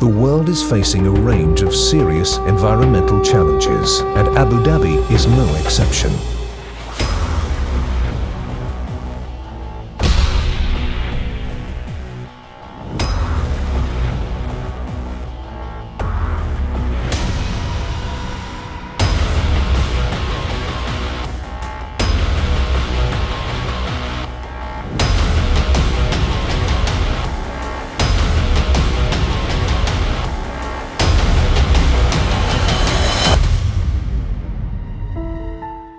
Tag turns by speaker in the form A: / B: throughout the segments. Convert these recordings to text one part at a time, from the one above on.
A: The world is facing a range of serious environmental challenges, and Abu Dhabi is no exception.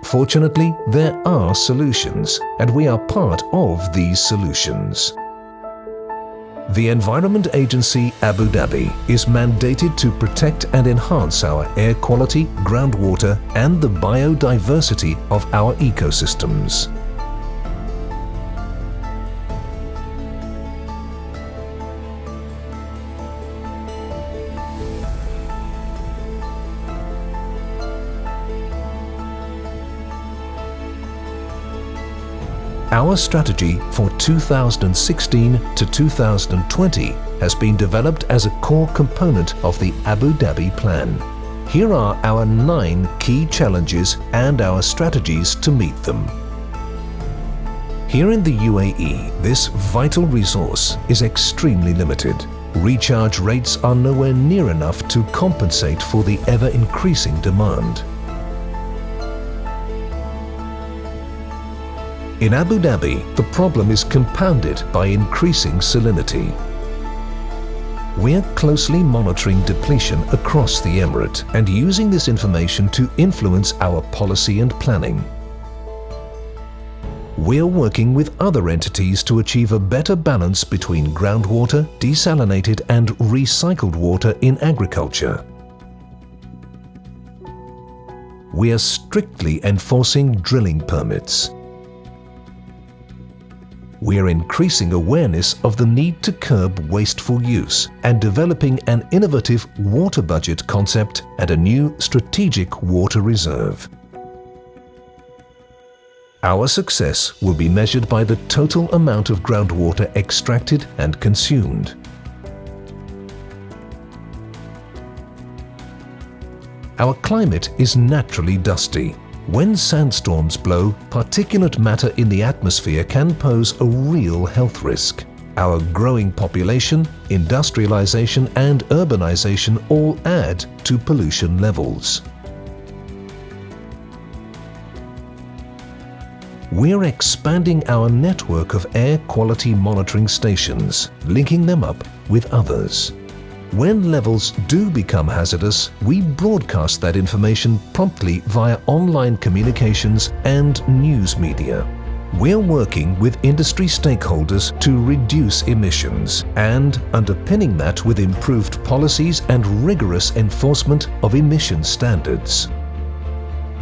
A: Fortunately, there are solutions, and we are part of these solutions. The Environment Agency Abu Dhabi is mandated to protect and enhance our air quality, groundwater, and the biodiversity of our ecosystems. Our strategy for 2016 to 2020 has been developed as a core component of the Abu Dhabi Plan. Here are our 9 key challenges and our strategies to meet them. Here in the UAE, this vital resource is extremely limited. Recharge rates are nowhere near enough to compensate for the ever-increasing demand. In Abu Dhabi, the problem is compounded by increasing salinity. We're closely monitoring depletion across the Emirate and using this information to influence our policy and planning. We're working with other entities to achieve a better balance between groundwater, desalinated and recycled water in agriculture. We are strictly enforcing drilling permits. We are increasing awareness of the need to curb wasteful use and developing an innovative water budget concept and a new strategic water reserve. Our success will be measured by the total amount of groundwater extracted and consumed. Our climate is naturally dusty. When sandstorms blow, particulate matter in the atmosphere can pose a real health risk. Our growing population, industrialization and urbanization all add to pollution levels. We're expanding our network of air quality monitoring stations, linking them up with others. When levels do become hazardous, we broadcast that information promptly via online communications and news media. We're working with industry stakeholders to reduce emissions and underpinning that with improved policies and rigorous enforcement of emission standards.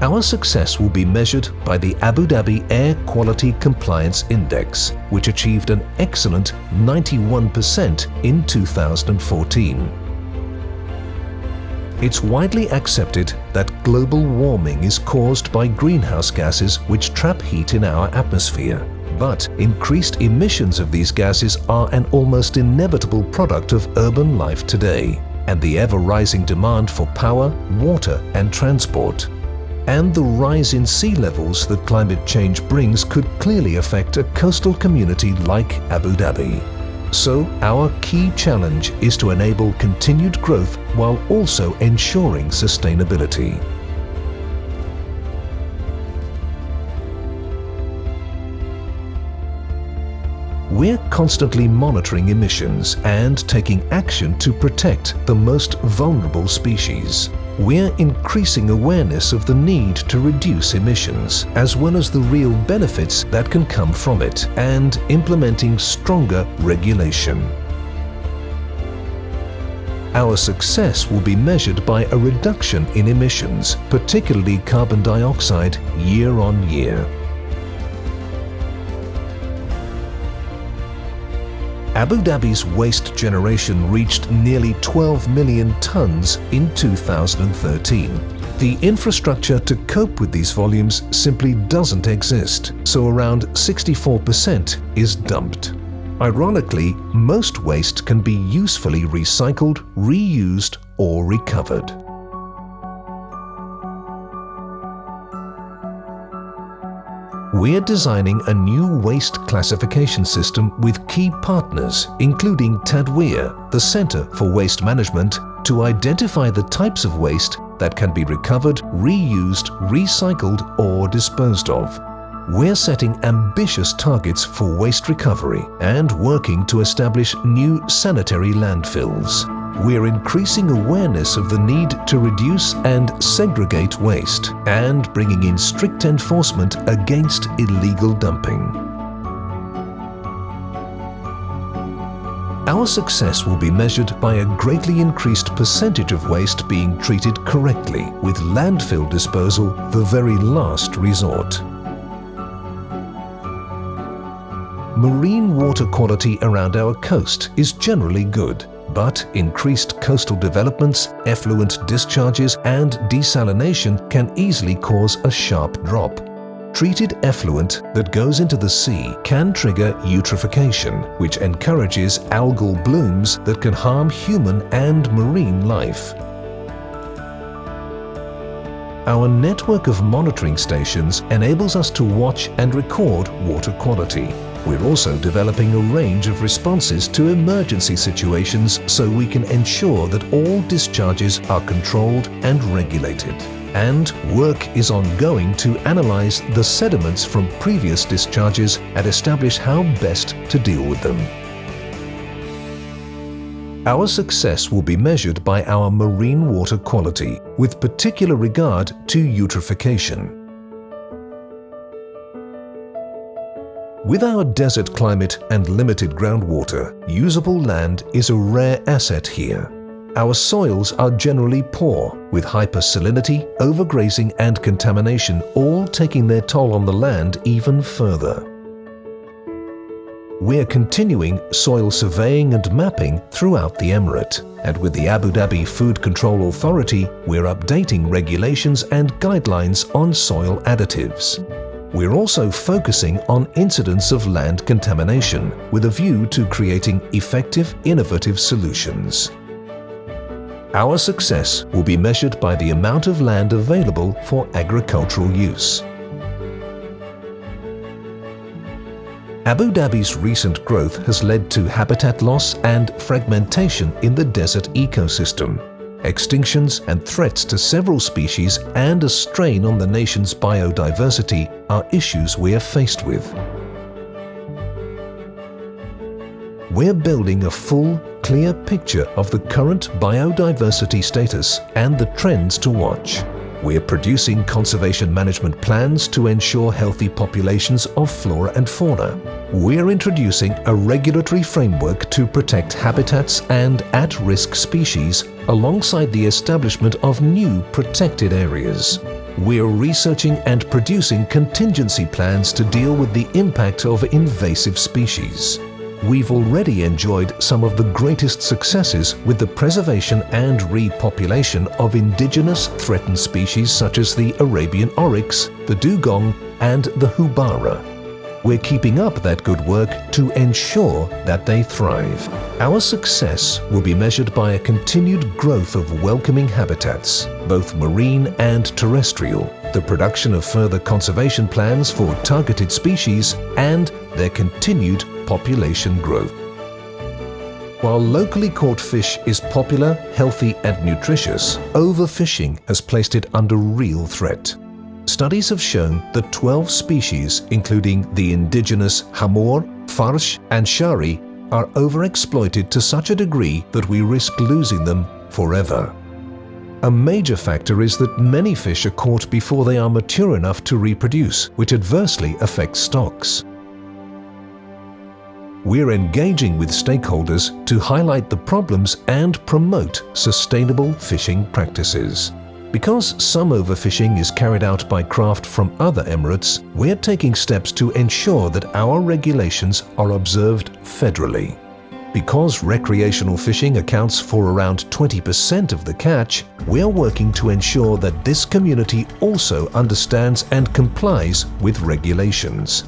A: Our success will be measured by the Abu Dhabi Air Quality Compliance Index, which achieved an excellent 91% in 2014. It's widely accepted that global warming is caused by greenhouse gases which trap heat in our atmosphere. But increased emissions of these gases are an almost inevitable product of urban life today, and the ever-rising demand for power, water and transport. And the rise in sea levels that climate change brings could clearly affect a coastal community like Abu Dhabi. So our key challenge is to enable continued growth while also ensuring sustainability. We're constantly monitoring emissions and taking action to protect the most vulnerable species. We're increasing awareness of the need to reduce emissions, as well as the real benefits that can come from it, and implementing stronger regulation. Our success will be measured by a reduction in emissions, particularly carbon dioxide, year on year. Abu Dhabi's waste generation reached nearly 12 million tons in 2013. The infrastructure to cope with these volumes simply doesn't exist, so around 64% is dumped. Ironically, most waste can be usefully recycled, reused, or recovered. We're designing a new waste classification system with key partners, including Tadweer, the Center for Waste Management, to identify the types of waste that can be recovered, reused, recycled, or disposed of. We're setting ambitious targets for waste recovery and working to establish new sanitary landfills. We're increasing awareness of the need to reduce and segregate waste and bringing in strict enforcement against illegal dumping. Our success will be measured by a greatly increased percentage of waste being treated correctly, with landfill disposal the very last resort. Marine water quality around our coast is generally good, but increased coastal developments, effluent discharges, and desalination can easily cause a sharp drop. Treated effluent that goes into the sea can trigger eutrophication, which encourages algal blooms that can harm human and marine life. Our network of monitoring stations enables us to watch and record water quality. We're also developing a range of responses to emergency situations so we can ensure that all discharges are controlled and regulated. And work is ongoing to analyze the sediments from previous discharges and establish how best to deal with them. Our success will be measured by our marine water quality, with particular regard to eutrophication. With our desert climate and limited groundwater, usable land is a rare asset here. Our soils are generally poor, with hypersalinity, overgrazing and contamination all taking their toll on the land even further. We're continuing soil surveying and mapping throughout the Emirate, and with the Abu Dhabi Food Control Authority, we're updating regulations and guidelines on soil additives. We're also focusing on incidents of land contamination, with a view to creating effective, innovative solutions. Our success will be measured by the amount of land available for agricultural use. Abu Dhabi's recent growth has led to habitat loss and fragmentation in the desert ecosystem. Extinctions and threats to several species and a strain on the nation's biodiversity are issues we are faced with. We're building a full, clear picture of the current biodiversity status and the trends to watch. We're producing conservation management plans to ensure healthy populations of flora and fauna. We're introducing a regulatory framework to protect habitats and at-risk species alongside the establishment of new protected areas. We're researching and producing contingency plans to deal with the impact of invasive species. We've already enjoyed some of the greatest successes with the preservation and repopulation of indigenous threatened species such as the Arabian oryx, the dugong, and the houbara. We're keeping up that good work to ensure that they thrive. Our success will be measured by a continued growth of welcoming habitats, both marine and terrestrial, the production of further conservation plans for targeted species, and their continued population growth. While locally caught fish is popular, healthy and nutritious, overfishing has placed it under real threat. Studies have shown that 12 species, including the indigenous hamor, farsh and shari, are overexploited to such a degree that we risk losing them forever. A major factor is that many fish are caught before they are mature enough to reproduce, which adversely affects stocks. We're engaging with stakeholders to highlight the problems and promote sustainable fishing practices. Because some overfishing is carried out by craft from other emirates, we're taking steps to ensure that our regulations are observed federally. Because recreational fishing accounts for around 20% of the catch, we're working to ensure that this community also understands and complies with regulations.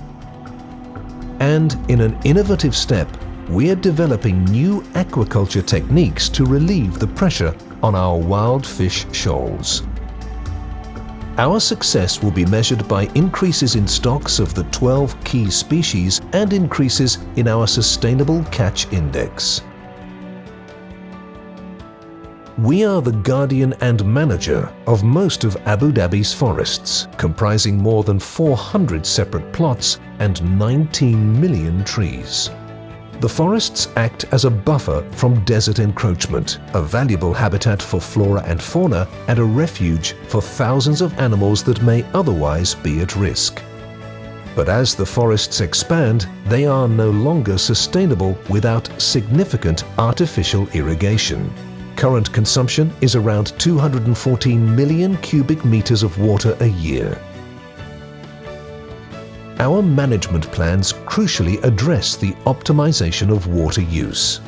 A: And in an innovative step, we are developing new aquaculture techniques to relieve the pressure on our wild fish shoals. Our success will be measured by increases in stocks of the 12 key species and increases in our sustainable catch index. We are the guardian and manager of most of Abu Dhabi's forests, comprising more than 400 separate plots and 19 million trees. The forests act as a buffer from desert encroachment, a valuable habitat for flora and fauna, and a refuge for thousands of animals that may otherwise be at risk. But as the forests expand, they are no longer sustainable without significant artificial irrigation. Current consumption is around 214 million cubic meters of water a year. Our management plans crucially address the optimization of water use.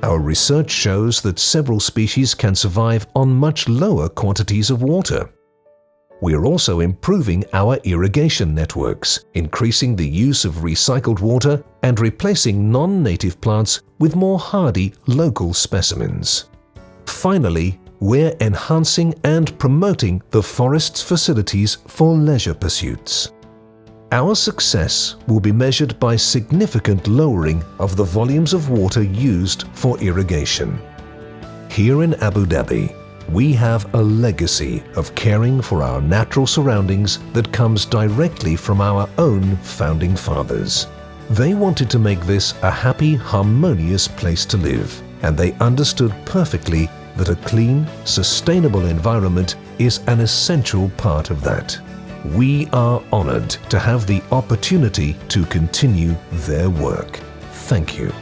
A: Our research shows that several species can survive on much lower quantities of water. We are also improving our irrigation networks, increasing the use of recycled water and replacing non-native plants with more hardy local specimens. Finally, we're enhancing and promoting the forest's facilities for leisure pursuits. Our success will be measured by significant lowering of the volumes of water used for irrigation. Here in Abu Dhabi, we have a legacy of caring for our natural surroundings that comes directly from our own founding fathers. They wanted to make this a happy, harmonious place to live, and they understood perfectly that a clean, sustainable environment is an essential part of that. We are honored to have the opportunity to continue their work. Thank you.